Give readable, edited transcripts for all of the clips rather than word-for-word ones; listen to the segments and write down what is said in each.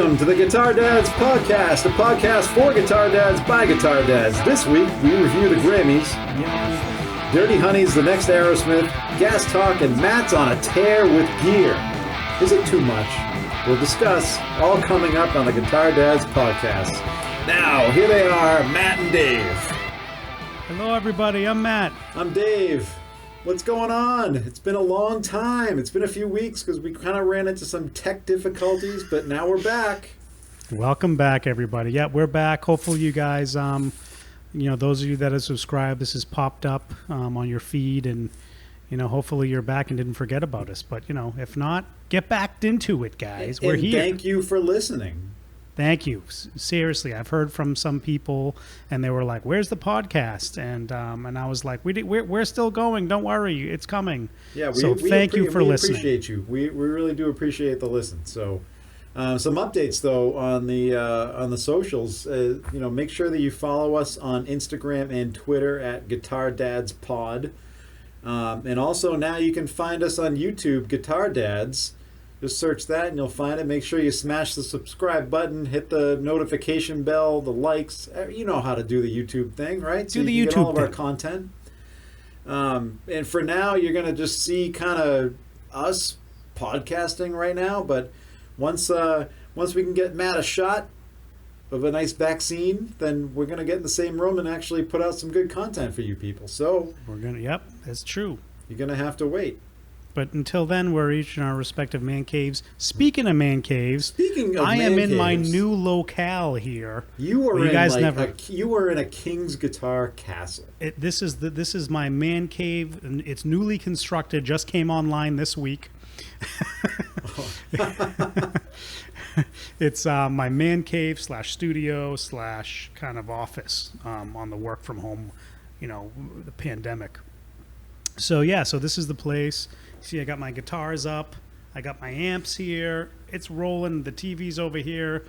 Welcome to the Guitar Dads Podcast, a podcast for guitar dads by guitar dads. This week, we review the Grammys, Dirty Honey's The Next Aerosmith, Gas Talk, and Matt's on a tear with gear. Is it too much? We'll discuss, all coming up on the Guitar Dads Podcast. Now, here they are, Matt and Dave. Hello, everybody. I'm Matt. I'm Dave. What's going on? It's been a long time. It's been a few weeks because we kind of ran into some tech difficulties, but now we're back. Welcome back, everybody. Yeah, we're back. Hopefully you guys, those of you that have subscribed, this has popped up on your feed, and, hopefully you're back and didn't forget about us. But, if not, get back into it, guys. We're here. Thank you for listening. Thank you. Seriously, I've heard from some people, and they were like, "Where's the podcast?" And I was like, "We're still going. Don't worry, it's coming." Yeah. Thank you for listening. We appreciate you. We really do appreciate the listen. So, some updates though on the socials. Make sure that you follow us on Instagram and Twitter at Guitar Dads Pod, and also now you can find us on YouTube, Guitar Dads. Just search that and you'll find it. Make sure you smash the subscribe button, hit the notification bell, the likes. You know how to do the YouTube thing, right? So do the you YouTube get all of our thing. content. And for now, you're going to just see kind of us podcasting right now. But once we can get Matt a shot of a nice vaccine, then we're going to get in the same room and actually put out some good content for you people. So Yep, that's true. You're going to have to wait. But until then, we're each in our respective man caves. Speaking of man caves, I am in my new locale here. You were in a King's Guitar castle. This is my man cave. And it's newly constructed. Just came online this week. It's my man cave / studio / kind of office on the work from home, the pandemic. So this is the place. See, I got my guitars up. I got my amps here. It's rolling. The TV's over here.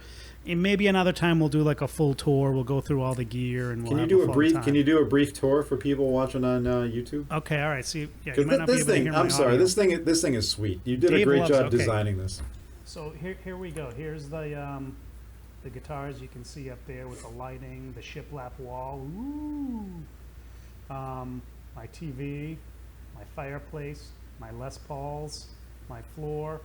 And maybe another time we'll do like a full tour. We'll go through all the gear and we'll have a fun time. Can you do a brief tour for people watching on YouTube? Okay, all right. See, you might not this be able to hear my audio. This thing is sweet. You did a great job designing this. So here we go. Here's the guitars you can see up there with the lighting, the shiplap wall. Ooh. My TV, my fireplace, my Les Pauls, my floor.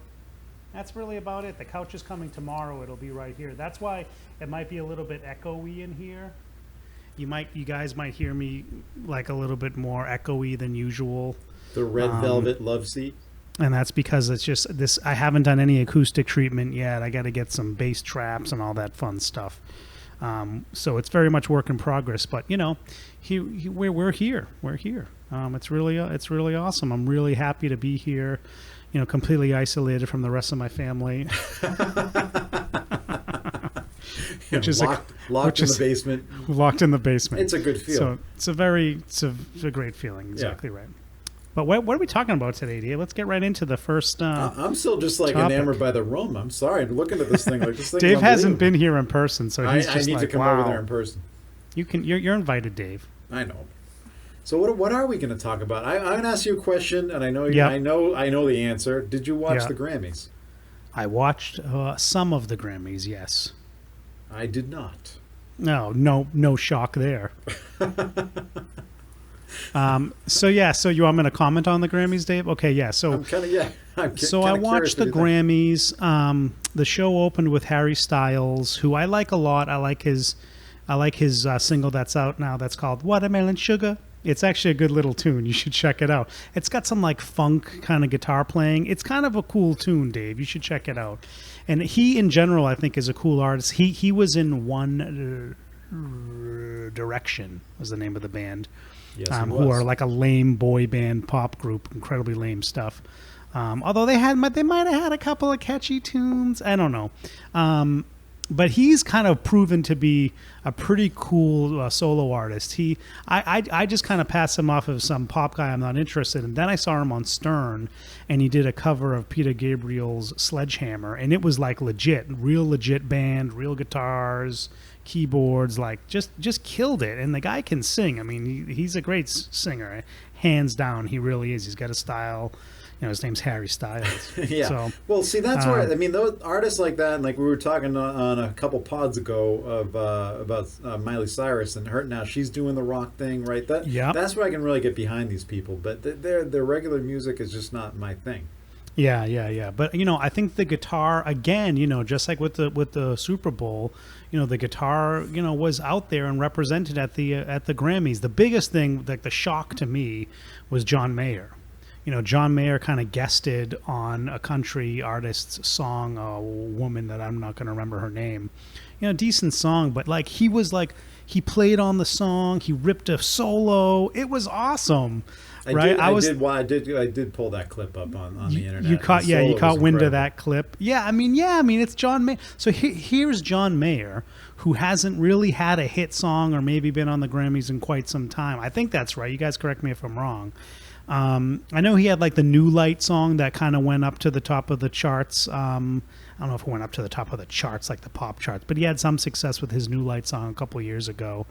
That's really about it. The couch is coming tomorrow. It'll be right here. That's why it might be a little bit echoey in here. You guys might hear me like a little bit more echoey than usual. The red velvet love seat. And that's because it's just this. I haven't done any acoustic treatment yet. I got to get some bass traps and all that fun stuff. So it's very much work in progress. But we're here. We're here. It's really awesome. I'm really happy to be here. Completely isolated from the rest of my family. Locked in the basement. Locked in the basement. It's a good feel. So it's a great feeling. Exactly right. But what are we talking about today, Dave? Let's get right into the first. I'm still just topic. Enamored by the room. I'm sorry. I'm looking at this thing like this thing. Dave hasn't been here in person, so he's just I need to come over there in person. You're invited, Dave. I know. So what are we going to talk about? I'm going to ask you a question, and I know the answer. Did you watch the Grammys? I watched some of the Grammys. Yes. I did not. No shock there. So you want me to comment on the Grammys, Dave? Okay, yeah. So I watched the Grammys. The show opened with Harry Styles, who I like a lot. I like his single that's out now. That's called Watermelon Sugar. It's actually a good little tune. You should check it out. It's got some like funk kind of guitar playing. It's kind of a cool tune, Dave. You should check it out. And he, in general, I think is a cool artist. He was in One Direction was the name of the band. Yes, who are like a lame boy band pop group, incredibly lame stuff. Although they might have had a couple of catchy tunes. I don't know. But he's kind of proven to be a pretty cool solo artist. I just kind of passed him off as some pop guy I'm not interested in. Then I saw him on Stern, and he did a cover of Peter Gabriel's Sledgehammer, and it was like real legit band, real guitars, keyboards, like just killed it. And the guy can sing. I mean, he's a great singer, hands down. He really is. He's got a style. his name's Harry Styles. Yeah. So, Well, see, that's where I mean, those artists like that, and like we were talking on a couple pods ago about Miley Cyrus and her. Now she's doing the rock thing, right? That's where I can really get behind these people. But their regular music is just not my thing. Yeah. But I think the guitar again, just like with the Super Bowl, the guitar, was out there and represented at the Grammys. The biggest thing, like the shock to me, was John Mayer. John Mayer kind of guested on a country artist's song, a woman that I'm not going to remember her name. Decent song, but like he played on the song, he ripped a solo. It was awesome. Right, I did pull that clip up on the internet. You caught wind of that clip. I mean, it's John Mayer. So here's John Mayer, who hasn't really had a hit song or maybe been on the Grammys in quite some time. I think that's right. You guys correct me if I'm wrong. I know he had like the New Light song that kind of went up to the top of the charts. I don't know if it went up to the top of the charts, like the pop charts, but he had some success with his New Light song a couple of years ago.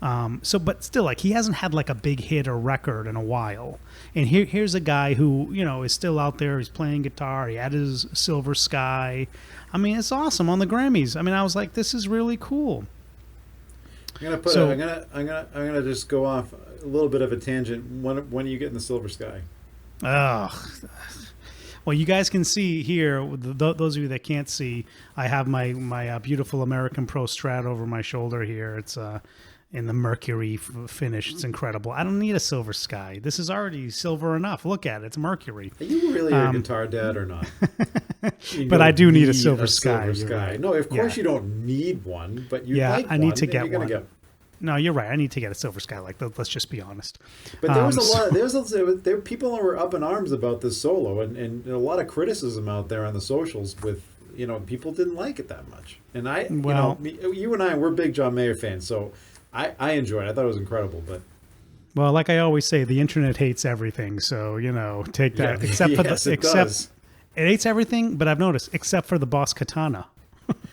But still, like he hasn't had like a big hit or record in a while. And here's a guy who, is still out there. He's playing guitar. He had his Silver Sky. I mean, it's awesome on the Grammys. I mean, I was like, this is really cool. I'm gonna just go off a little bit of a tangent. When are you getting the Silver Sky? Well, you guys can see here, those of you that can't see, I have my beautiful American Pro Strat over my shoulder here. It's in the Mercury finish. It's incredible. I don't need a Silver Sky. This is already silver enough. Look at it. It's Mercury. Are you really a guitar dad or not? But I do need a Silver Sky. Right. No, of course you don't need one, but you like I need to get one. No, you're right. I need to get a Silver Sky. Like, let's just be honest. But there was there people were up in arms about this solo, and a lot of criticism out there on the socials with people didn't like it that much. And you and I, we're big John Mayer fans, so I enjoyed it. I thought it was incredible, but. Well, like I always say, the internet hates everything. So take that. Yeah, except for it hates everything, but I've noticed except for the Boss Katana.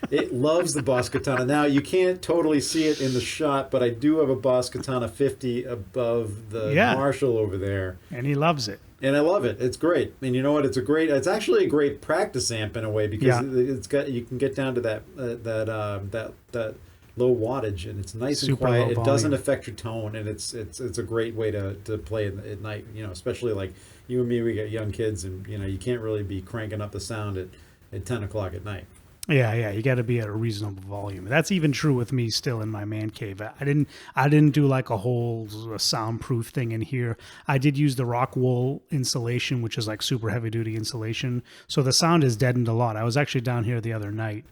It loves the Boss Katana. Now, you can't totally see it in the shot, but I do have a Boss Katana 50 above the Marshall over there. And he loves it. And I love it. It's great. And you know what? It's actually a great practice amp in a way because you can get down to that low wattage, and it's nice and quiet. It doesn't affect your tone, and it's a great way to play at night. Especially like you and me, we got young kids, and you can't really be cranking up the sound at 10 o'clock at night. Yeah, you got to be at a reasonable volume. That's even true with me still in my man cave. I didn't do like a whole soundproof thing in here. I did use the rock wool insulation, which is like super heavy duty insulation. So the sound is deadened a lot. I was actually down here the other night,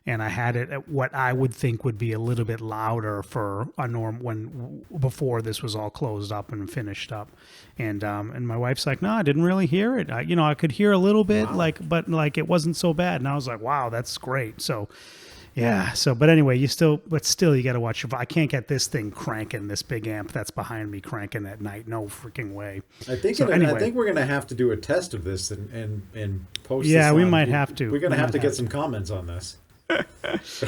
and I had it at what I would think would be a little bit louder for a norm before this was all closed up and finished up. And my wife's like, no, I didn't really hear it. I could hear a little bit, but it wasn't so bad. And I was like, wow, that's great. So, yeah. So, but anyway, you still you got to watch I can't get this thing cranking, this big amp that's behind me cranking at night. No freaking way. I think we're going to have to do a test of this and post. Yeah, this we might have to. We're going to have to get some comments on this.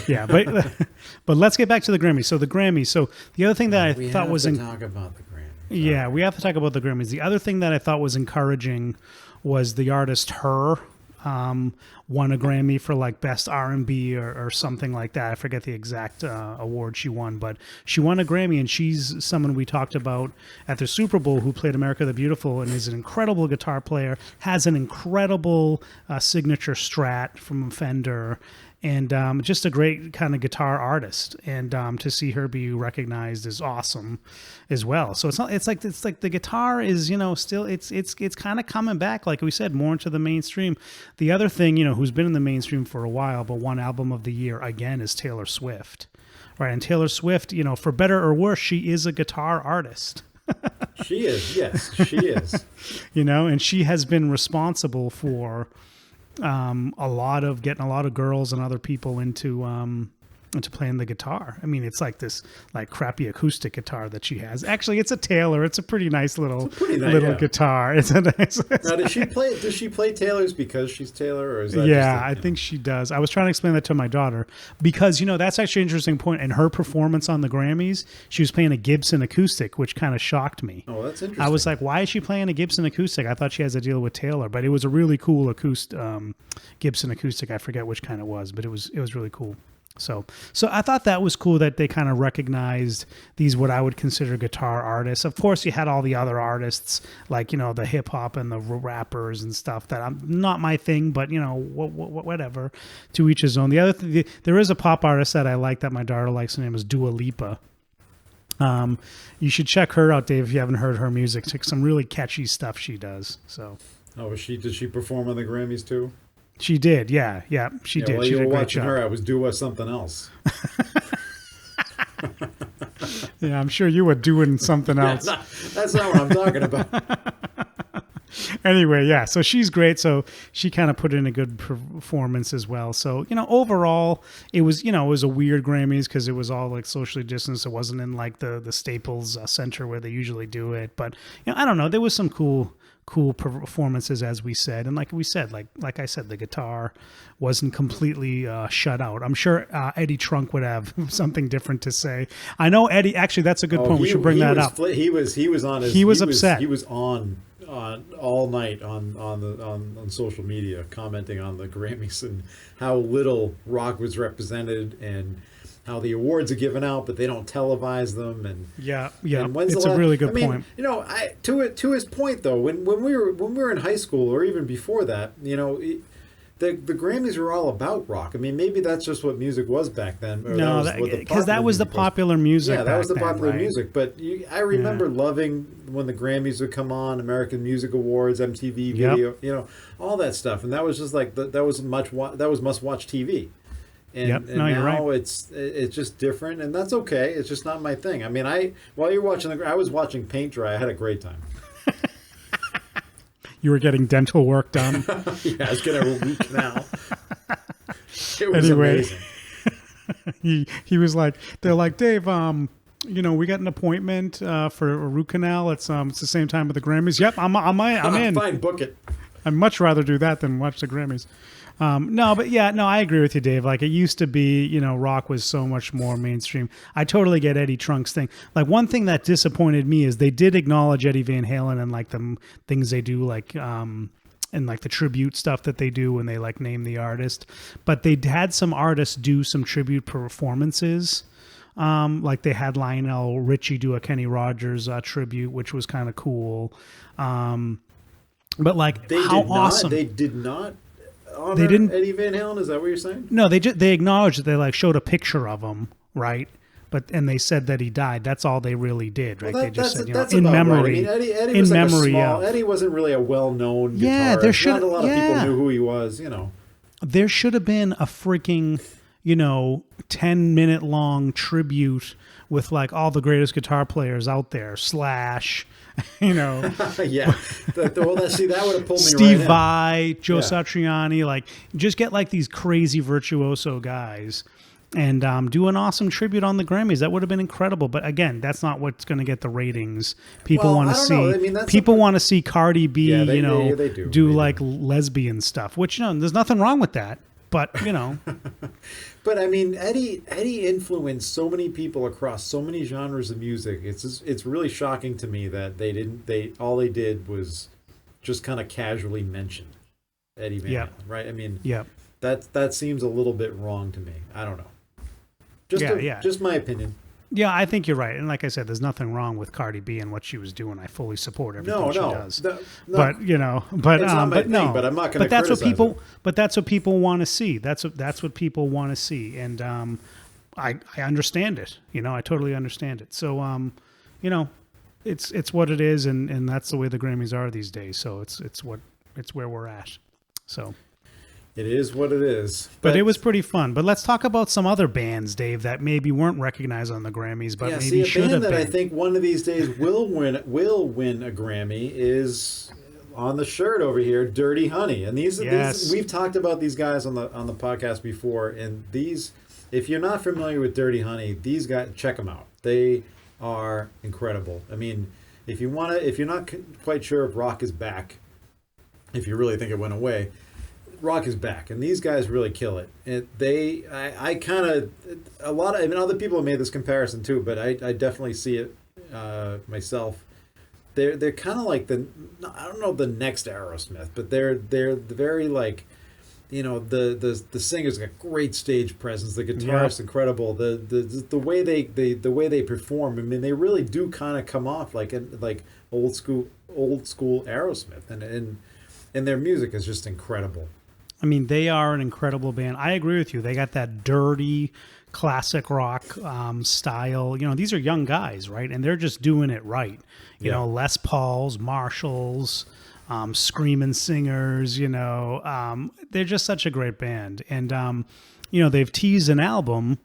Yeah, but let's get back to the Grammys. So the Grammys. So the other thing that I thought was talk about the Grammys. Yeah, we have to talk about the Grammys. The other thing that I thought was encouraging was the artist Her won a Grammy for like best R&B or something like that. I forget the exact award she won, but she won a Grammy, and she's someone we talked about at the Super Bowl who played America the Beautiful and is an incredible guitar player, has an incredible signature Strat from Fender, and just a great kind of guitar artist. And to see her be recognized is awesome as well. So it's like the guitar is, still it's kind of coming back, like we said, more into the mainstream. The other thing, who's been in the mainstream for a while but won album of the year again is Taylor Swift. Right, and Taylor Swift, for better or worse, she is a guitar artist. She is, yes, she is. And she has been responsible for getting a lot of girls and other people into into playing the guitar. I mean, it's like this like crappy acoustic guitar that she has. Actually, it's a Taylor. It's a pretty nice little guitar. It's a nice. Now, does she play Taylor's because she's Taylor, or is that? Yeah, I think she does. I was trying to explain that to my daughter because that's actually an interesting point. In her performance on the Grammys, she was playing a Gibson acoustic, which kind of shocked me. Oh, that's interesting. I was like, why is she playing a Gibson acoustic? I thought she has a deal with Taylor, but it was a really cool Gibson acoustic. I forget which kind it was, but it was really cool. So I thought that was cool that they kind of recognized these what I would consider guitar artists. Of course, you had all the other artists like the hip hop and the rappers and stuff that I'm not my thing, but whatever. To each his own. The other there is a pop artist that I like that my daughter likes. Her name is Dua Lipa. You should check her out, Dave, if you haven't heard her music. It's some really catchy stuff she does. So. Oh, did she perform on the Grammys too? She did, yeah, she did. While she you did were a great watching job. her, I was doing something else. Yeah, I'm sure you were doing something else. That's not what I'm talking about. Anyway, yeah, so she's great. So she kind of put in a good performance as well. So, overall, it was a weird Grammys because it was all like socially distanced. It wasn't in like the Staples Center where they usually do it. But, I don't know. There was some cool performances, as we said, and like I said, the guitar wasn't completely shut out. I'm sure Eddie Trunk would have something different to say. I know Eddie. Actually, that's a good point. We should bring that up. He was on his. He was upset. He was on all night on social media commenting on the Grammys and how little rock was represented and how the awards are given out, but they don't televise them. And it's a really good point. To his point though, when we were in high school or even before that, the Grammys were all about rock. I mean, maybe that's just what music was back then. No, because that was the popular music. Yeah, that was the popular then, right? music. But I remember loving when the Grammys would come on, American Music Awards, MTV Video, all that stuff, and that was just like that was must-watch TV. And no, you're now right. it's just different, and that's okay. It's just not my thing. I mean, while you're watching I was watching paint dry. I had a great time. You were getting dental work done. Yeah, I was getting a root canal. It was amazing. he was like, they're like, Dave, we got an appointment for a root canal. It's the same time with the Grammys. Yep, I'm in. Fine, book it. I'd much rather do that than watch the Grammys. I agree with you, Dave. Like it used to be, rock was so much more mainstream. I totally get Eddie Trunk's thing. Like one thing that disappointed me is they did acknowledge Eddie Van Halen and like the things they do, like and like the tribute stuff that they do when they like name the artist. But they had some artists do some tribute performances. Like they had Lionel Richie do a Kenny Rogers tribute, which was kind of cool. But like awesome. They did not. They didn't. Eddie Van Halen. Is that what you're saying? No, they acknowledged that they like showed a picture of him, right? And they said that he died. That's all they really did, right? Well, they just said, in memory. Right. I mean, Eddie was like Eddie wasn't really a well-known guitarist. Yeah, there should. Not a lot of people knew who he was. There should have been a freaking 10-minute long tribute with like all the greatest guitar players out there. Slash. Yeah. That would have pulled Steve me right in. Vai, Joe Satriani, like just get like these crazy virtuoso guys and do an awesome tribute on the Grammys. That would have been incredible. But again, that's not what's going to get the ratings. People want to see. I mean, people want to see Cardi B, they do like lesbian stuff. Which there's nothing wrong with that. But But I mean, Eddie influenced so many people across so many genres of music. It's really shocking to me that all they did was just kind of casually mention Eddie Van Halen, right? I mean, that seems a little bit wrong to me. I don't know. Just my opinion. Yeah, I think you're right. And like I said, there's nothing wrong with Cardi B and what she was doing. I fully support everything she does. But but I'm not going to criticize But that's what people want to see. That's what people want to see. And I understand it. I totally understand it. So it's what it is, and that's the way the Grammys are these days. So it's where we're at. So it is what it is. But it was pretty fun. But let's talk about some other bands, Dave, that maybe weren't recognized on the Grammys, but maybe should have been. That I think one of these days will win a Grammy is on the shirt over here, Dirty Honey. And these we've talked about these guys on the podcast before, and these if you're not familiar with Dirty Honey, these guys, check them out. They are incredible. I mean, if you're not quite sure if rock is back, if you really think it went away, rock is back, and these guys really kill it. And I kind of, other people have made this comparison too, but I definitely see it myself. They're kind of like I don't know the next Aerosmith, but they're very like, the singer's got great stage presence, the guitarist's incredible, the way they perform. I mean, they really do kind of come off like old school Aerosmith, and their music is just incredible. I mean, they are an incredible band. I agree with you. They got that dirty classic rock style. These are young guys, right? And they're just doing it right. Les Pauls, Marshalls, screaming singers, they're just such a great band. And, they've teased an album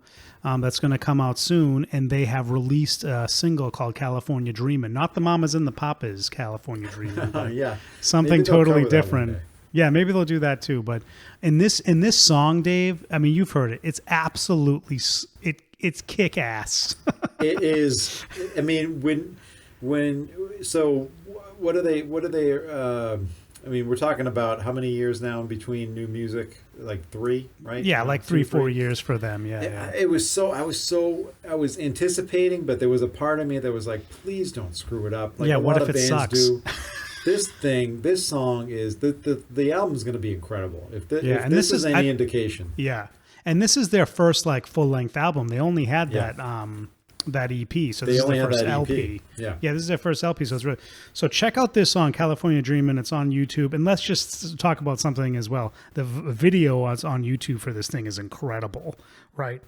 that's going to come out soon, and they have released a single called California Dreamin'. Not the Mamas and the Papas California Dreamin', but something totally different. Yeah, maybe they'll do that too. But in this song, Dave, I mean, you've heard it. It's absolutely it's kick ass. It is. I mean, what are they? I mean, we're talking about how many years now in between new music? Like 3, right? Yeah, like 3-4 years for them. Yeah. It was I was anticipating, but there was a part of me that was like, please don't screw it up. Like what if it sucks? This song is the album's going to be incredible. If this is any indication. Yeah, and this is their first like full length album. They only had that EP, so this is their first LP. Yeah, this is their first LP. So it's really check out this song, California Dreamin'. It's on YouTube, and let's just talk about something as well. The video on YouTube for this thing is incredible, right?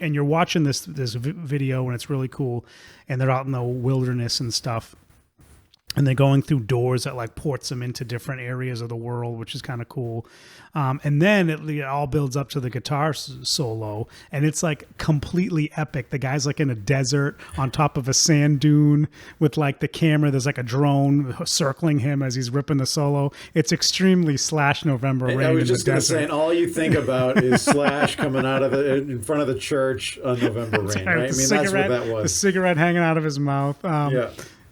And you're watching this video, and it's really cool. And they're out in the wilderness and stuff. And they're going through doors that like ports them into different areas of the world, which is kind of cool. And then it all builds up to the guitar solo, and it's like completely epic. The guy's like in a desert on top of a sand dune with like the camera. There's like a drone circling him as he's ripping the solo. It's extremely Slash November Rain. I was just going to say, and all you think about is Slash coming out of in front of the church on November Rain, right? I mean, that's what that was. The cigarette hanging out of his mouth.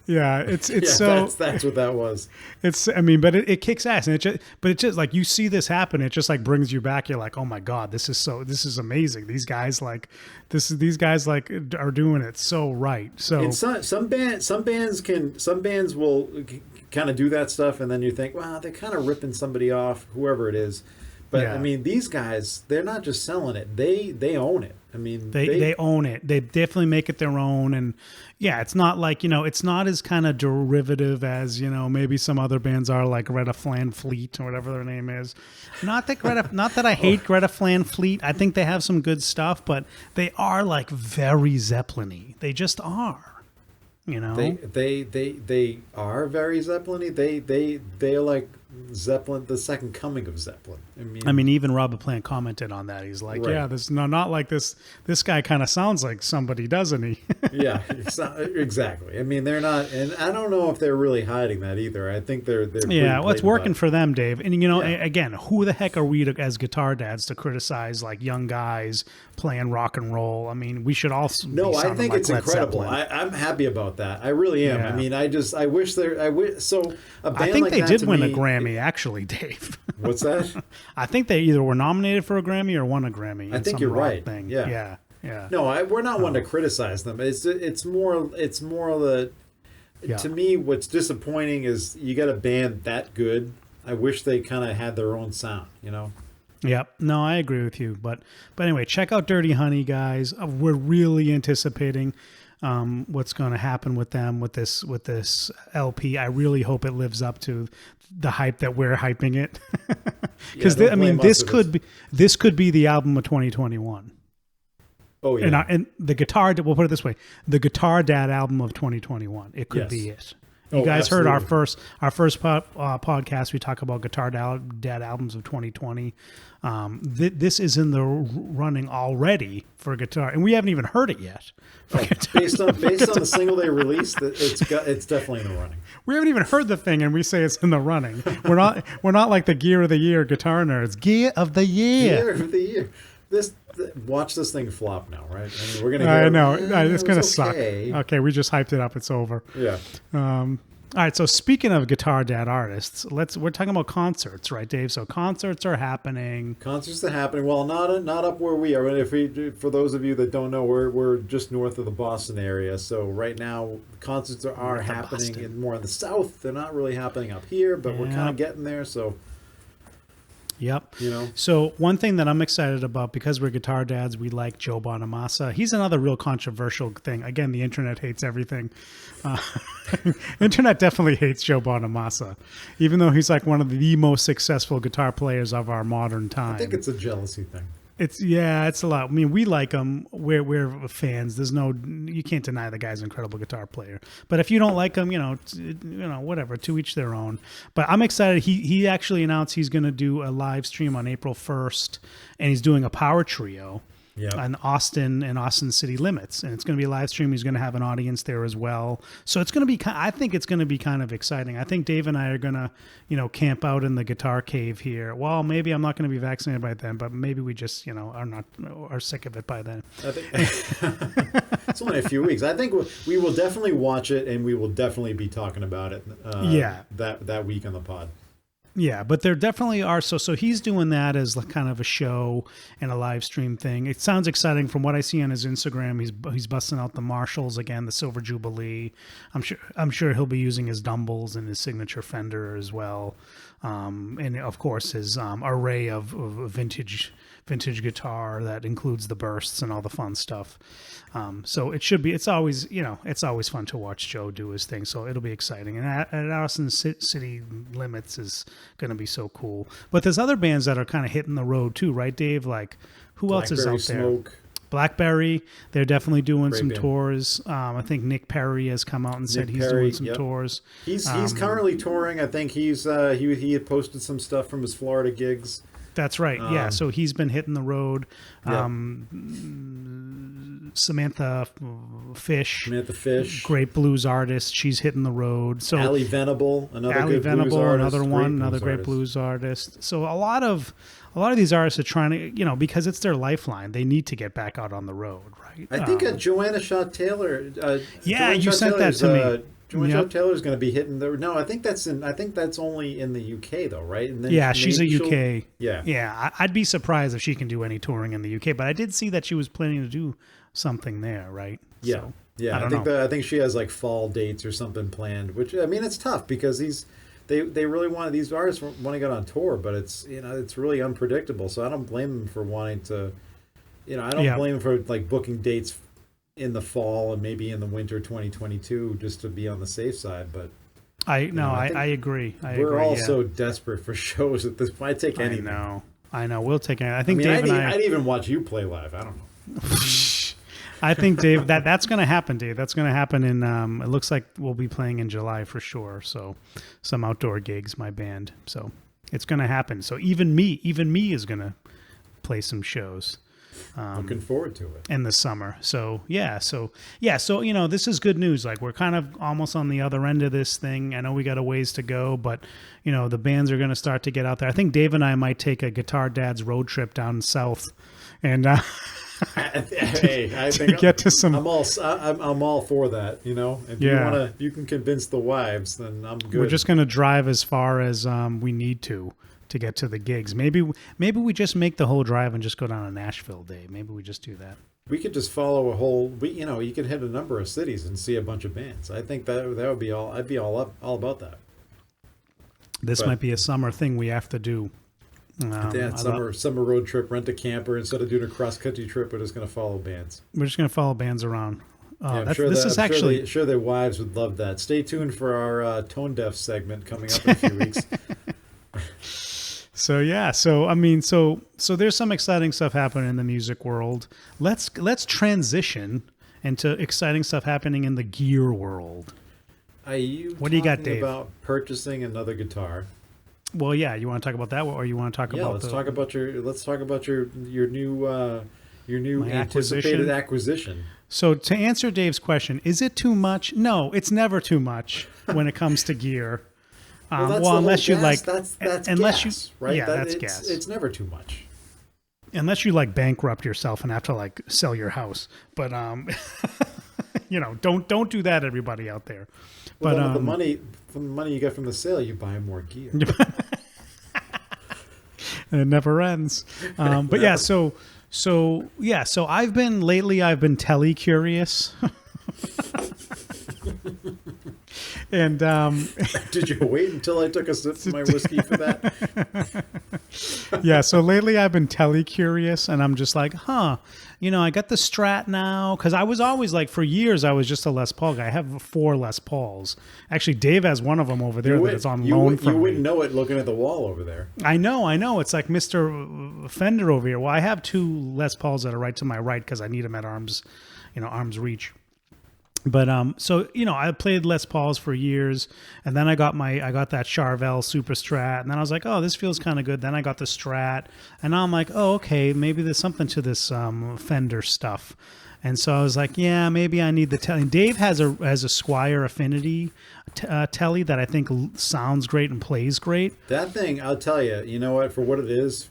Yeah, it's so that's what that was. But it kicks ass, and it just like you see this happen, it just like brings you back. You're like, oh my god, this is amazing. These guys are doing it so right. So and some bands will kind of do that stuff, and then you think, wow, they're kind of ripping somebody off, whoever it is. But I mean, these guys, they're not just selling it; they own it. I mean, they own it. They definitely make it their own, and it's not like it's not as kind of derivative as maybe some other bands are, like Greta Flan Fleet or whatever their name is. Not that I hate Greta Flan Fleet. I think they have some good stuff, but they are like very Zeppelin-y. They just are. They are very Zeppelin-y. They're like Zeppelin, the second coming of Zeppelin. I mean, even Robert Plant commented on that. He's like, not like this. This guy kind of sounds like somebody, doesn't he? Yeah, exactly. I mean, they're not, and I don't know if they're really hiding that either. I think they're well, it's working for them, Dave. And again, who the heck are we as guitar dads to criticize like young guys playing rock and roll? I mean, we should also. No, I think it's incredible. I'm happy about that. I really am. Yeah. I mean, I wish so. A band I think like they that did to win me, a Grammy, actually, Dave. What's that? I think they either were nominated for a Grammy or won a Grammy. I think you're right. Thing. Yeah. Yeah. No, we're not one to criticize them. It's more the. Yeah. To me, what's disappointing is you got a band that good. I wish they kind of had their own sound. Yep. No, I agree with you. But anyway, check out Dirty Honey, guys. We're really anticipating what's going to happen with them with this LP. I really hope it lives up to the hype that we're hyping it. Because this could be the album of 2021. Oh yeah. And we'll put it this way: the Guitar Dad album of 2021. It could be it. You guys heard our first podcast. We talk about Guitar Dad albums of 2020. This is in the running already for guitar, and we haven't even heard it yet. Based on the single they released, it's definitely in the running. We haven't even heard the thing, and we say it's in the running. We're not like the Gear of the Year guitar nerds. Gear of the Year. Gear of the Year. watch this thing flop now, right? I mean, we're gonna. I hear, know "Eh, it's it gonna was suck. okay." Okay, we just hyped it up. It's over. Yeah. All right. So speaking of Guitar Dad artists, we're talking about concerts, right, Dave? So concerts are happening. Concerts are happening. Well, not up where we are. For those of you that don't know, we're just north of the Boston area. So right now, concerts are North of happening Boston. more in the south. They're not really happening up here, but we're kind Yeah. of getting there. So Yep. you know, So one thing that I'm excited about, because we're guitar dads, we like Joe Bonamassa. He's another real controversial thing. Again, the internet hates everything. Uh, internet definitely hates Joe Bonamassa, even though he's like one of the most successful guitar players of our modern time. I think it's a jealousy thing. It's a lot. I mean, we like him. We're fans. You can't deny the guy's an incredible guitar player. But if you don't like him, whatever. To each their own. But I'm excited. He actually announced he's going to do a live stream on April 1st, and he's doing a power trio. Yeah. On Austin and Austin City Limits, and it's going to be a live stream. He's going to have an audience there as well, so it's going to be. I think it's going to be kind of exciting. I think Dave and I are going to, camp out in the guitar cave here. Well, maybe I'm not going to be vaccinated by then, but maybe we just, are sick of it by then. I think it's only a few weeks. I think we will definitely watch it, and we will definitely be talking about it. That week on the pod. Yeah, but there definitely are. So he's doing that as kind of a show and a live stream thing. It sounds exciting from what I see on his Instagram. He's busting out the Marshalls again, the Silver Jubilee. I'm sure he'll be using his Dumbles and his signature Fender as well, and of course his array of vintage guitar that includes the bursts and all the fun stuff. So it should be. It's always fun to watch Joe do his thing. So it'll be exciting. And at Austin City Limits is going to be so cool. But there's other bands that are kind of hitting the road too, right, Dave? Like who else is out there? Smoke. Blackberry, they're definitely doing Great some band. tours. I think Nick Perry has come out and said he's Perry, doing some yep. tours. He's currently touring. I think he had posted some stuff from his Florida gigs. That's right. Yeah. So he's been hitting the road. Yep. Samantha Fish, great blues artist. She's hitting the road. So Allie Venable, another great blues artist. So a lot of these artists are trying to, because it's their lifeline. They need to get back out on the road, right? I think Joanna Shaw Taylor. You sent that to me. Joanna Shaw Taylor is going to be hitting the. No, I think that's only in the UK though, right? And then yeah, she's a UK. Yeah. I'd be surprised if she can do any touring in the UK, but I did see that she was planning to do something there, right? Yeah, so, yeah. I think she has like fall dates or something planned. Which I mean, it's tough because they really want these artists want to get on tour, but it's it's really unpredictable. So I don't blame them for wanting to. I don't blame them for like booking dates in the fall and maybe in the winter 2022 just to be on the safe side. But I agree. We're all so desperate for shows at this point. I'd take anything. I know. We'll take it. I think Dave and I'd even watch you play live. I don't know. I think Dave, that's going to happen, Dave. That's going to happen in. It looks like we'll be playing in July for sure. So, some outdoor gigs, my band. So, it's going to happen. So even me is going to play some shows. Looking forward to it in the summer. So this is good news. Like we're kind of almost on the other end of this thing. I know we got a ways to go, but the bands are going to start to get out there. I think Dave and I might take a Guitar Dad's road trip down south, and I think get to some. I'm all for that. If you can convince the wives, then I'm good. We're just going to drive as far as we need to get to the gigs. Maybe we just make the whole drive and just go down to Nashville Day. Maybe we just do that. We could just follow a whole. You could hit a number of cities and see a bunch of bands. I think that would be all. I'd be all about that. This might be a summer thing we have to do. Summer road trip. Rent a camper instead of doing a cross country trip. We're just going to follow bands. We're just going to follow bands around. I'm sure their wives would love that. Stay tuned for our tone deaf segment coming up in a few weeks. So there's some exciting stuff happening in the music world. Let's transition into exciting stuff happening in the gear world. What do you got, Dave? About purchasing another guitar? Well, yeah. You want to talk about that, or you want to talk about? Let's talk about your new anticipated acquisition. So to answer Dave's question, is it too much? No, it's never too much when it comes to gear. Unless you like, that's gas, right? Yeah, that's gas. It's never too much. Unless you like bankrupt yourself and have to like sell your house, but don't do that, everybody out there. Well, But then from the money you get from the sale, you buy more gear. it never ends. But yeah, so I've been telly curious. And Did you wait until I took a sip of my whiskey for that? yeah, so lately I've been telly curious, and I'm just like, I got the Strat now, because I was always like, for years I was just a Les Paul guy. I have 4 Les Pauls. Actually, Dave has one of them over there that is on loan from me. You wouldn't know it looking at the wall over there. I know. It's like Mr. Fender over here. Well, I have 2 Les Pauls that are right to my right because I need them at arm's reach. But I played Les Pauls for years, and then I got that Charvel Super Strat, and then I was like, oh, this feels kind of good. Then I got the Strat, and now I'm like, oh, okay, maybe there's something to this Fender stuff. And so I was like, yeah, maybe I need the telly. Dave has a Squier Affinity telly that I think sounds great and plays great. That thing, I'll tell you, you know what? For what it is,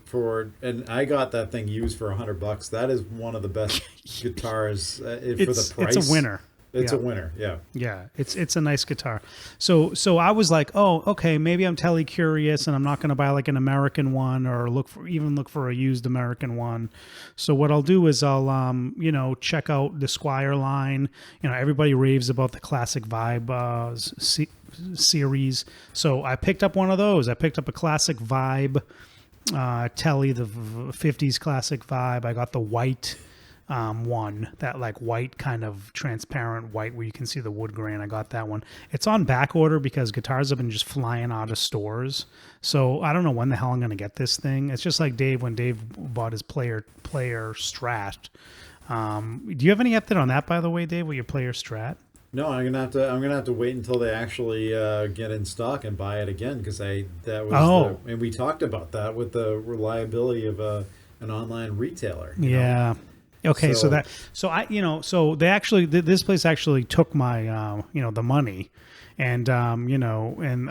and I got that thing used for $100. That is one of the best guitars for the price. It's a winner. It's a winner, yeah. Yeah, it's a nice guitar. So I was like, oh, okay, maybe I'm telly curious, and I'm not going to buy like an American one or look for a used American one. So what I'll do is I'll check out the Squier line. Everybody raves about the Classic Vibe series. So I picked up one of those. I picked up a Classic Vibe telly, the 50s Classic Vibe. I got the white one, that like white kind of transparent white where you can see the wood grain. I got that one. It's on back order because guitars have been just flying out of stores. So I don't know when the hell I'm going to get this thing. It's just like when Dave bought his player Strat. Do you have any update on that, by the way, Dave, with your player Strat? No, I'm gonna have to wait until they actually get in stock and buy it again, because and we talked about that with the reliability of an online retailer. Yeah. Okay, so they actually, this place actually took my, the money, and and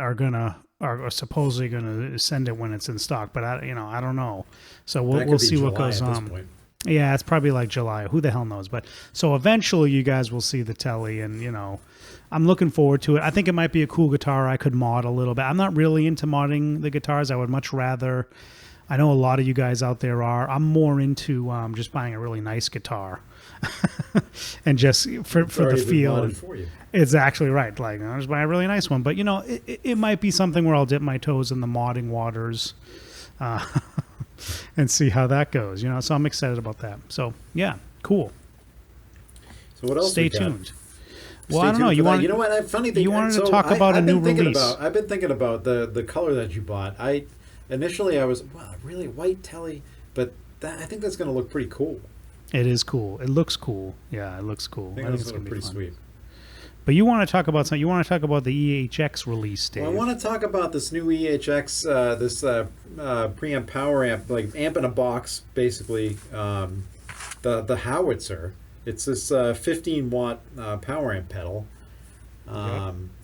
are supposedly gonna send it when it's in stock, but I don't know. So we'll see what goes on. Yeah, it's probably like July. Who the hell knows? But so eventually, you guys will see the telly, and I'm looking forward to it. I think it might be a cool guitar I could mod a little bit. I'm not really into modding the guitars. I would much rather. I know a lot of you guys out there are. I'm more into just buying a really nice guitar, and just for the feel. For you. It's actually right. Like, I'll just buy a really nice one. But it might be something where I'll dip my toes in the modding waters, and see how that goes. So I'm excited about that. So yeah, cool. So what else? Stay tuned. Well, I don't know. You what? Funny thing. You wanted to talk about a new release. I've been thinking about the color that you bought. Initially, I was, really white telly, but I think that's going to look pretty cool. It is cool. It looks cool. Yeah, it looks cool. I think it's going to be pretty sweet. But you want to talk about something? You want to talk about the EHX release, Dave? Well, I want to talk about this new EHX, this preamp power amp, like amp in a box, basically. The Howitzer. It's this 15-watt power amp pedal.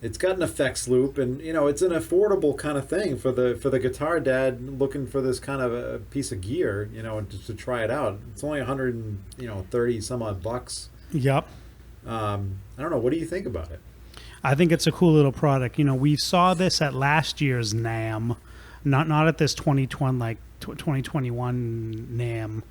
It's got an effects loop, and it's an affordable kind of thing for the guitar dad looking for this kind of a piece of gear, to try it out. It's only 130 some odd bucks. Yep. I don't know. What do you think about it? I think it's a cool little product. We saw this at last year's NAMM, not at this 2021 NAMM.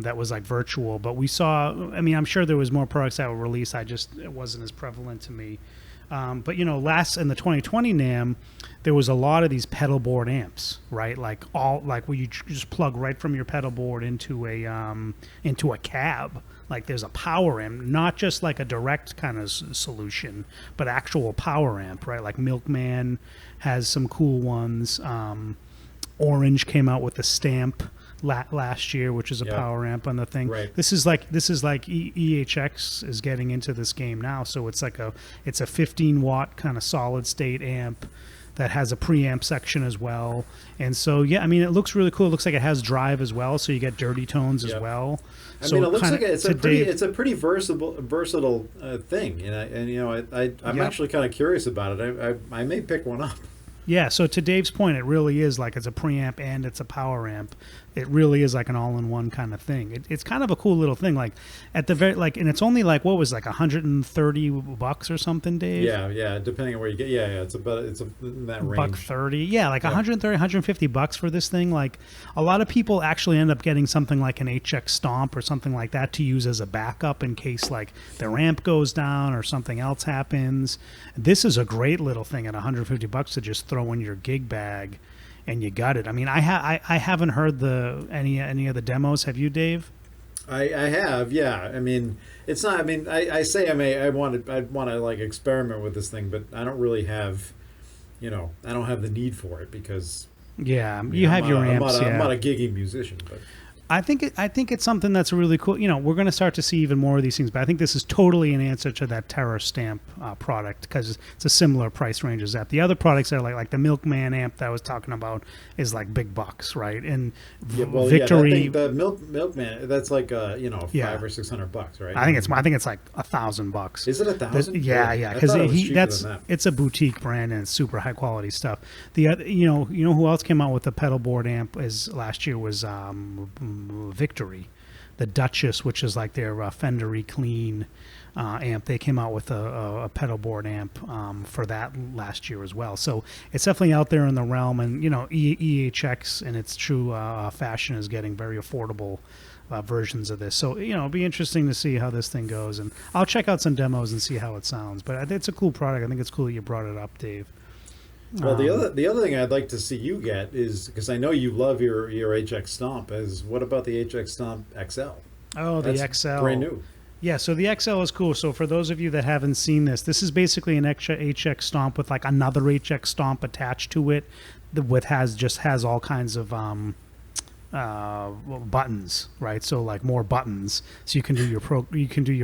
That was like virtual, but we saw, I'm sure there was more products that were released. It wasn't as prevalent to me. But last in the 2020 NAMM, there was a lot of these pedal board amps, right? Like where you just plug right from your pedal board into a cab. Like there's a power amp, not just like a direct kind of solution, but actual power amp, right? Like Milkman has some cool ones. Orange came out with the Stamp last year, which is a power amp on the thing. Right. This is like EHX is getting into this game now, so it's a 15-watt kind of solid state amp that has a preamp section as well. And so it looks really cool. It looks like it has drive as well, so you get dirty tones as well. It looks like it's a pretty versatile thing, I'm actually kind of curious about it. I may pick one up. Yeah, so to Dave's point, it really is like it's a preamp and it's a power amp. It really is like an all-in-one kind of thing. It's kind of a cool little thing. Like at the very like, and it's only like what was like $130 or something, Dave? Yeah, depending on where you get. Yeah, it's in that range. $130, yeah, like 130, $150 for this thing. Like a lot of people actually end up getting something like an HX Stomp or something like that to use as a backup in case like their amp goes down or something else happens. This is a great little thing at $150 to just throw in your gig bag. And you got it. I mean, I haven't heard any of the demos. Have you, Dave? I have, yeah. I mean, it's not. I mean, I want to like experiment with this thing, but I don't really have, I don't have the need for it because. Yeah, you have your amps. I'm not a giggy musician, but. I think it's something that's really cool. We're going to start to see even more of these things, but I think this is totally an answer to that Terror Stamp product because it's a similar price range as that. The other products are like the Milkman amp that I was talking about is like big bucks, right? And Victory, the Milkman, that's like $500 or $600, right? I think it's like $1,000. Is it $1,000? Yeah, because it's a boutique brand and it's super high quality stuff. The other, who else came out with the pedal board amp last year was Victory, the Duchess, which is like their Fendery clean amp. They came out with a pedal board amp for that last year as well. So it's definitely out there in the realm. And EHX in its true fashion is getting very affordable versions of this. So it'll be interesting to see how this thing goes. And I'll check out some demos and see how it sounds. But it's a cool product. I think it's cool that you brought it up, Dave. Well, the other thing I'd like to see you get is, because I know you love your HX Stomp, is what about the HX Stomp XL? Oh, the XL. Brand new. Yeah, so the XL is cool. So for those of you that haven't seen this is basically an extra HX Stomp with like another HX Stomp attached to it that has all kinds of buttons, right? So like more buttons, so you can do your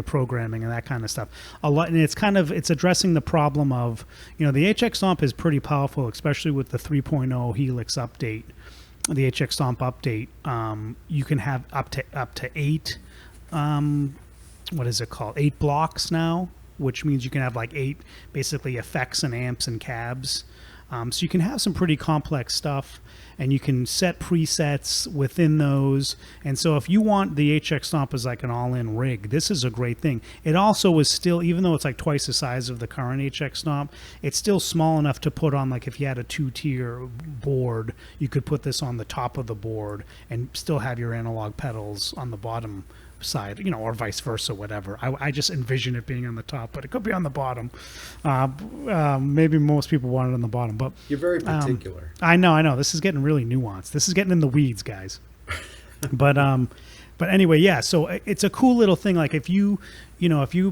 programming and that kind of stuff. A lot, and it's addressing the problem of the HX Stomp is pretty powerful, especially with the 3.0 Helix update, the HX Stomp update. You can have up to 8, what is it called? 8 blocks now, which means you can have like 8 basically effects and amps and cabs. So you can have some pretty complex stuff, and you can set presets within those. And so if you want the HX Stomp as like an all-in rig, this is a great thing. It also is still, even though it's like twice the size of the current HX Stomp, it's still small enough to put on, like if you had a 2-tier board, you could put this on the top of the board and still have your analog pedals on the bottom side, or vice versa, whatever. I just envision it being on the top, but it could be on the bottom. Maybe most people want it on the bottom, but you're very particular. I know. This is getting really nuanced. This is getting in the weeds, guys. But anyway, yeah. So it's a cool little thing. Like if you've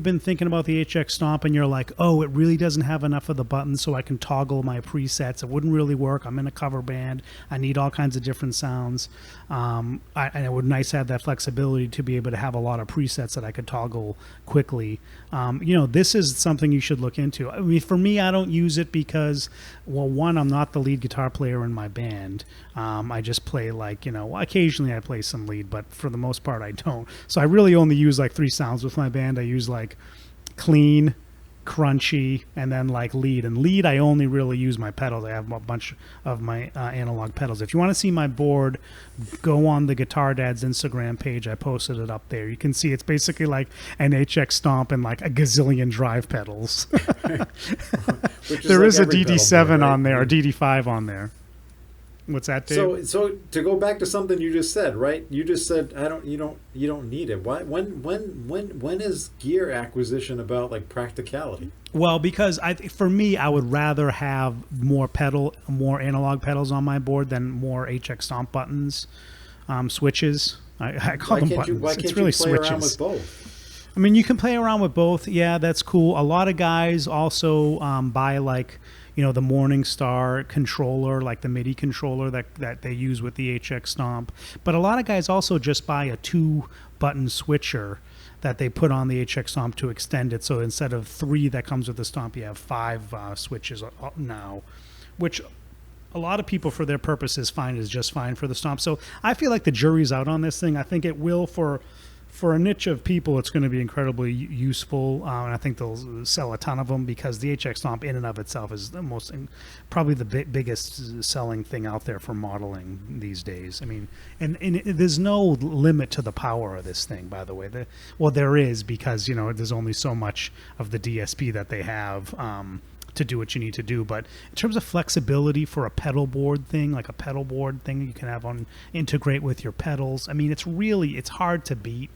been thinking about the HX Stomp and you're like, oh, it really doesn't have enough of the buttons so I can toggle my presets. It wouldn't really work. I'm in a cover band. I need all kinds of different sounds. And it would nice to have that flexibility to be able to have a lot of presets that I could toggle quickly. This is something you should look into. I mean, for me, I don't use it because, well, one, I'm not the lead guitar player in my band. I just play occasionally I play some lead, but for the most part I don't. So I really only use like 3 sounds with my band. I use like clean, crunchy, and then like lead. And lead, I only really use my pedals. I have a bunch of my analog pedals. If you want to see my board, go on the Guitar Dad's Instagram page. I posted it up there. You can see it's basically like an HX Stomp and like a gazillion drive pedals. There is a DD7 on there, or DD5 on there. What's that, Dave? So to go back to something you just said, right? You just said you don't need it. Why? When is gear acquisition about like practicality? Well, because for me, I would rather have more analog pedals on my board than more HX Stomp buttons, switches. I call them buttons. Why can't it's really you play switches. around with both? I mean, you can play around with both. Yeah, that's cool. A lot of guys also buy like the Morningstar controller, like the MIDI controller that they use with the HX Stomp. But a lot of guys also just buy a 2-button switcher that they put on the HX Stomp to extend it. So instead of 3 that comes with the Stomp, you have 5 switches now, which a lot of people for their purposes find is just fine for the Stomp. So I feel like the jury's out on this thing. I think it will for for a niche of people, it's going to be incredibly useful, and I think they'll sell a ton of them because the HX Stomp in and of itself is the most, probably the biggest selling thing out there for modeling these days. I mean, and there's no limit to the power of this thing, by the way. Well, there is, because there's only so much of the DSP that they have to do what you need to do. But in terms of flexibility for a pedal board thing, like a pedal board thing you can have on integrate with your pedals, I mean, it's hard to beat.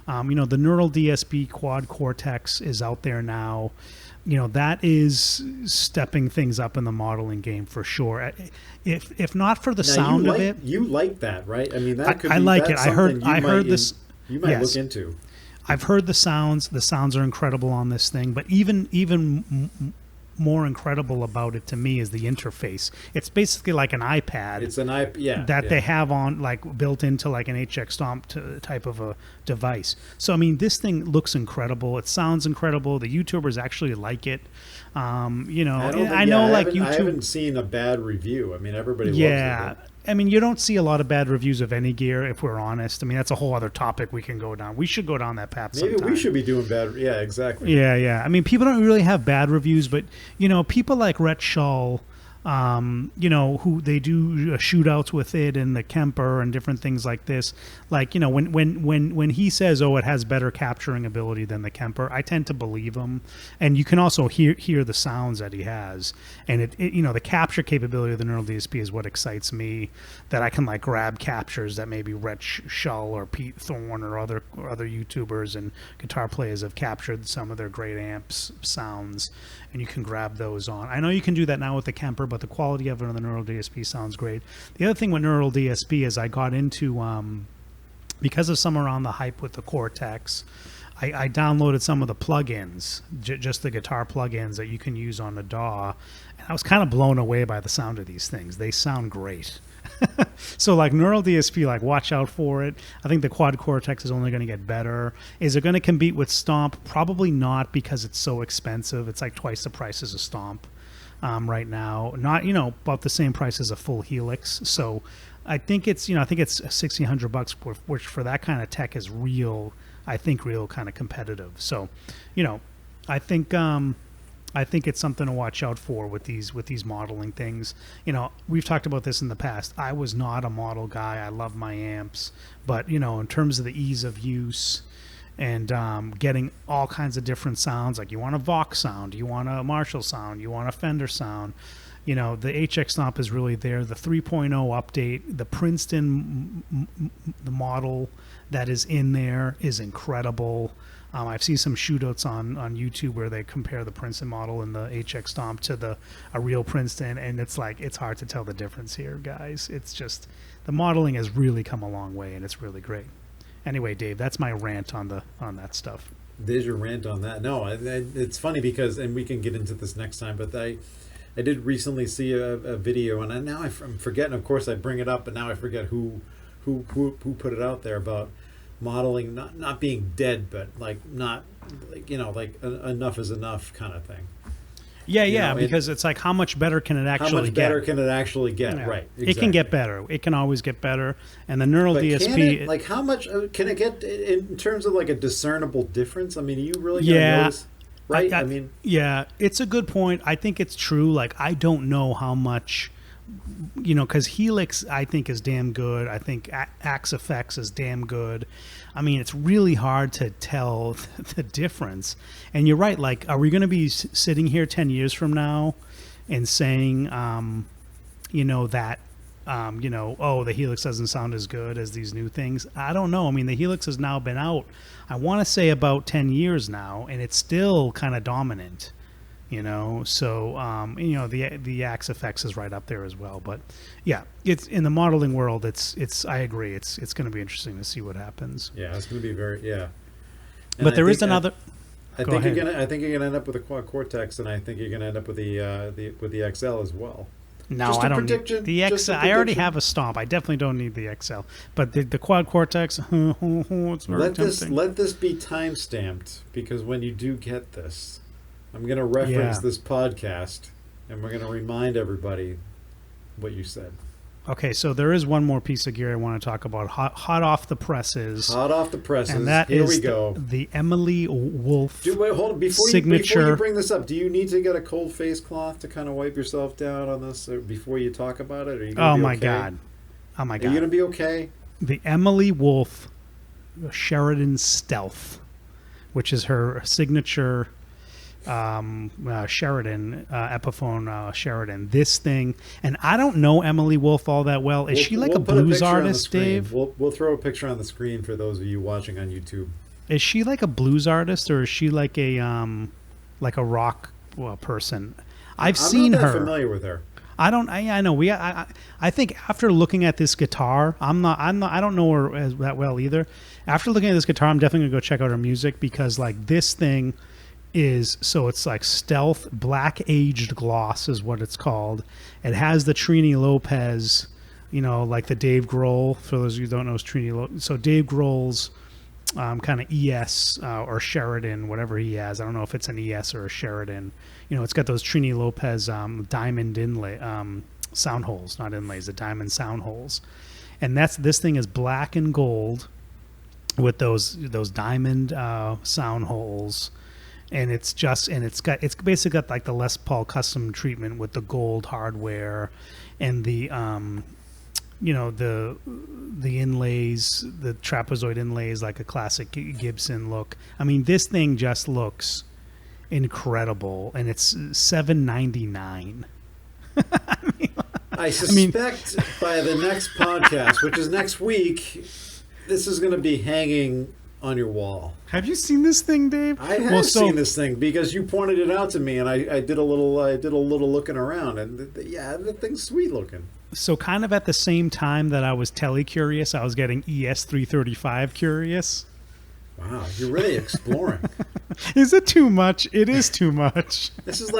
The Neural DSP Quad Cortex is out there now. That is stepping things up in the modeling game for sure. If not for the sound of it, you like that, right? I mean, that could I be, like it. that's I heard something this. You might Yes. look into. I've heard the sounds. The sounds are incredible on this thing, but even more incredible about it to me is the interface. It's basically like an iPad. It's an iPad, that they have on, like, built into like an HX Stomp type of a device. So I mean, this thing looks incredible. It sounds incredible. The YouTubers actually like it. I haven't seen a bad review. I mean, everybody loves it. I mean, you don't see a lot of bad reviews of any gear, if we're honest. I mean, that's a whole other topic we can go down. We should go down that path Maybe sometime. we should be doing bad. Yeah, exactly. Yeah. I mean, people don't really have bad reviews, but, people like Rhett Shull, who they do shootouts with it and the Kemper and different things like this. Like, when he says, "Oh, it has better capturing ability than the Kemper," I tend to believe him. And you can also hear the sounds that he has, and the capture capability of the Neural DSP is what excites me. That I can like grab captures that maybe Rhett Shull or Pete Thorne or other YouTubers and guitar players have captured some of their great amps sounds, and you can grab those on. I know you can do that now with the Kemper, but the quality of it on the Neural DSP sounds great. The other thing with Neural DSP is I got into, because of some around the hype with the Cortex, I downloaded some of the plugins, just the guitar plugins that you can use on the DAW, and I was kind of blown away by the sound of these things. They sound great. So like Neural DSP, like watch out for it. I think the Quad Cortex is only going to get better. Is it going to compete with Stomp? Probably not, because it's so expensive. It's like twice the price as a Stomp right now. Not about the same price as a full Helix. So I think it's $1,600, which for that kind of tech is real. I think real kind of competitive. So I think it's something to watch out for with these modeling things. We've talked about this in the past. I was not a model guy. I love my amps, but in terms of the ease of use and getting all kinds of different sounds, like you want a Vox sound, you want a Marshall sound, you want a Fender sound. The HX Stomp is really there. The 3.0 update, the Princeton the model that is in there is incredible. I've seen some shootouts on YouTube where they compare the Princeton model and the HX Stomp to a real Princeton, and it's hard to tell the difference here, guys. It's just the modeling has really come a long way, and it's really great. Anyway, Dave, that's my rant on that stuff. There's your rant on that. No, it's funny because, and we can get into this next time, but I did recently see a video, and now I'm forgetting. Of course, I bring it up, but now I forget who put it out there about modeling not being dead, but not enough is enough kind of thing. Yeah, because it's like, how much better can it actually get? How much better can it actually get? Yeah. Right. Exactly. It can get better. It can always get better. And the Neural but DSP, how much can it get in terms of like a discernible difference? I mean, are you really going to notice? Right. I mean, yeah, it's a good point. I think it's true. Like, I don't know how much. Because Helix, I think, is damn good. I think Axe Effects is damn good. I mean, it's really hard to tell the difference. And you're right. Like, are we going to be sitting here 10 years from now and saying, oh, the Helix doesn't sound as good as these new things? I don't know. I mean, the Helix has now been out, I want to say, about 10 years now, and it's still kind of dominant. So the Axe Effects is right up there as well. But yeah, it's in the modeling world. It's I agree. It's going to be interesting to see what happens. Yeah, it's going to be very And but there is another. I think you're gonna end up with a Quad Cortex, and I think you're gonna end up with the XL as well. No, I don't need the XL. I already have a Stomp. I definitely don't need the XL. But the Quad Cortex, it's very tempting. Let this be time stamped, because when you do get this, I'm going to reference this podcast, and we're going to remind everybody what you said. Okay, so there is one more piece of gear I want to talk about. Hot off the presses. Hot off the presses. And that Here is we go. the Emily Wolf Wait, hold on. Before signature. you bring this up, do you need to get a cold face cloth to kind of wipe yourself down on this before you talk about it? Are you gonna Oh be my okay? God. Oh my Are you God. going to be okay? The Emily Wolf Sheridan Stealth, which is her signature Sheridan Epiphone Sheridan. This thing, and I don't know Emily Wolf all that well. Is she like a put blues picture on the artist, screen. Dave? We'll throw a picture on the screen for those of you watching on YouTube. Is she like a blues artist, or is she like a rock person? I've seen I'm not her. that familiar with her. I don't. I know. I think after looking at this guitar, I don't know her that well either. After looking at this guitar, I'm definitely gonna go check out her music, because like this thing is, so it's like stealth black aged gloss is what it's called. It has the Trini Lopez, like the Dave Grohl. For those of you who don't know, is Trini Lopez. So Dave Grohl's kind of ES or Sheridan, whatever he has. I don't know if it's an ES or a Sheridan. It's got those Trini Lopez diamond inlay sound holes, not inlays, the diamond sound holes. And this thing is black and gold with those diamond sound holes. And it's basically got like the Les Paul custom treatment with the gold hardware and the the inlays, the trapezoid inlays, like a classic Gibson look. I mean, this thing just looks incredible, and it's $799. I suspect by the next podcast, which is next week, this is going to be hanging on your wall. Have you seen this thing, Dave? I have seen this thing because you pointed it out to me, and I did a little looking around, and the thing's sweet looking. So kind of at the same time that I was Tele curious, I was getting ES335 curious. Wow, you're really exploring. Is it too much? It is too much. This is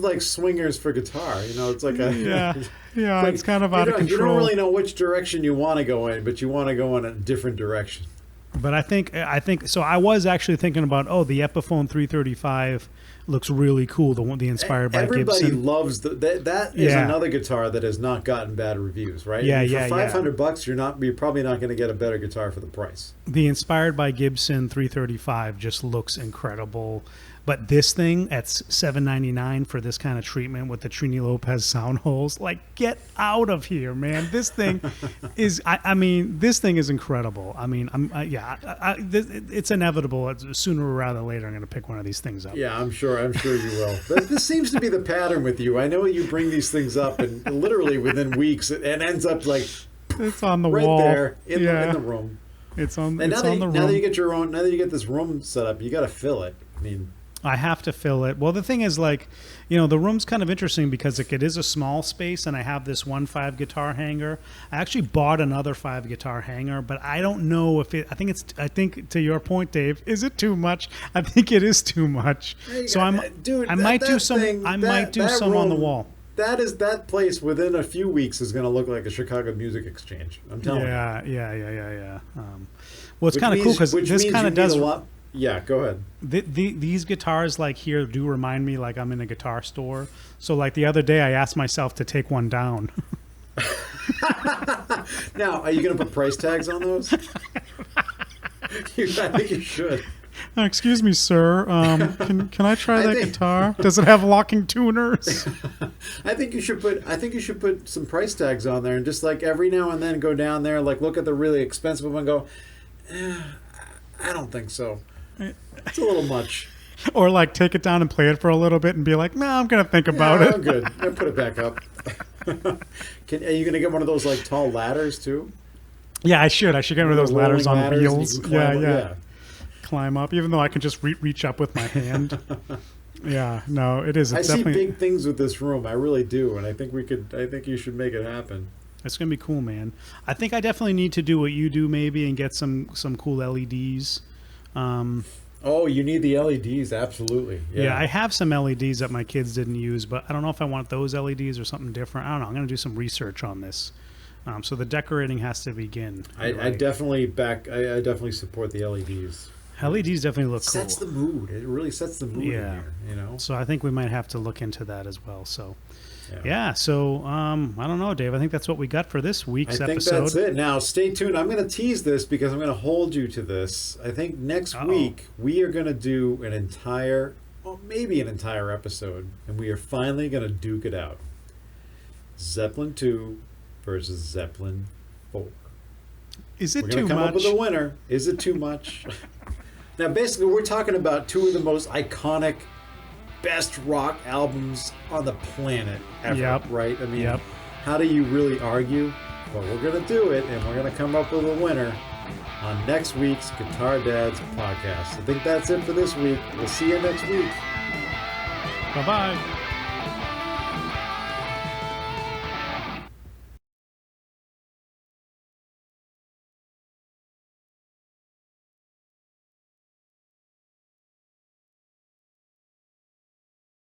like swingers for guitar. It's like a yeah. It's kind of out of control. You don't really know which direction you want to go in, but you want to go in a different direction. But I think so. I was actually thinking about the Epiphone 335 looks really cool. The inspired by Everybody Gibson. loves that is another guitar that has not gotten bad reviews, right? Yeah, for $500, you're probably not going to get a better guitar for the price. The inspired by Gibson 335 just looks incredible. But this thing at $799 for this kind of treatment with the Trini Lopez sound holes, like, get out of here, man! This thing is, this thing is incredible. I mean, it's inevitable. Sooner or rather later, I'm going to pick one of these things up. Yeah, I'm sure you will. This seems to be the pattern with you. I know you bring these things up, and literally within weeks, it ends up like it's on the right wall, there in the room. It's on. And it's on the room. Now that you get this room set up, you got to fill it. I mean, I have to fill it. Well, the thing is, like, the room's kind of interesting because it is a small space, and I have this 1.5 guitar hanger. I actually bought another 5 guitar hanger, but I don't know if it. I think to your point, Dave, is it too much? I think it is too much. So I might do some on the wall. That place within a few weeks is going to look like a Chicago Music Exchange. I'm telling you. Yeah. Well, it's kind of cool because this kind of does. Yeah, go ahead. These guitars like here do remind me like I'm in a guitar store. So like the other day I asked myself to take one down. Now, are you going to put price tags on those? I think you should. Excuse me, sir. Can I try that guitar? Does it have locking tuners? I think you should put some price tags on there, and just like every now and then go down there, like look at the really expensive one, and go, I don't think so. It's a little much. Or like take it down and play it for a little bit and be like, no, I'm gonna think about it. I'm good. I'll put it back up. Are you gonna get one of those like tall ladders too? Yeah, I should. I should get one of those ladders on wheels. Yeah. Climb up, even though I can just reach up with my hand. Yeah, no, it is. I see big things with this room. I really do, and I think you should make it happen. It's gonna be cool, man. I think I definitely need to do what you do, maybe, and get some cool LEDs. You need the LEDs, absolutely. Yeah, I have some LEDs that my kids didn't use, but I don't know if I want those LEDs or something different. I don't know. I'm gonna do some research on this. So the decorating has to begin. I definitely support the LEDs. LEDs definitely look cool. Sets the mood. It really sets the mood in here, you know? So I think we might have to look into that as well. So, so I don't know, Dave. I think that's what we got for this week's episode. I think that's it. Now, stay tuned. I'm going to tease this because I'm going to hold you to this. I think next week we are going to do an entire, well, maybe an entire episode, and we are finally going to duke it out. Zeppelin 2 versus Zeppelin 4. Is it We're too going to come much? up with a winner. Is it too much? Now, basically, we're talking about two of the most iconic, best rock albums on the planet ever, right? I mean, how do you really argue? Well, we're going to do it, and we're going to come up with a winner on next week's Guitar Dads podcast. I think that's it for this week. We'll see you next week. Bye-bye.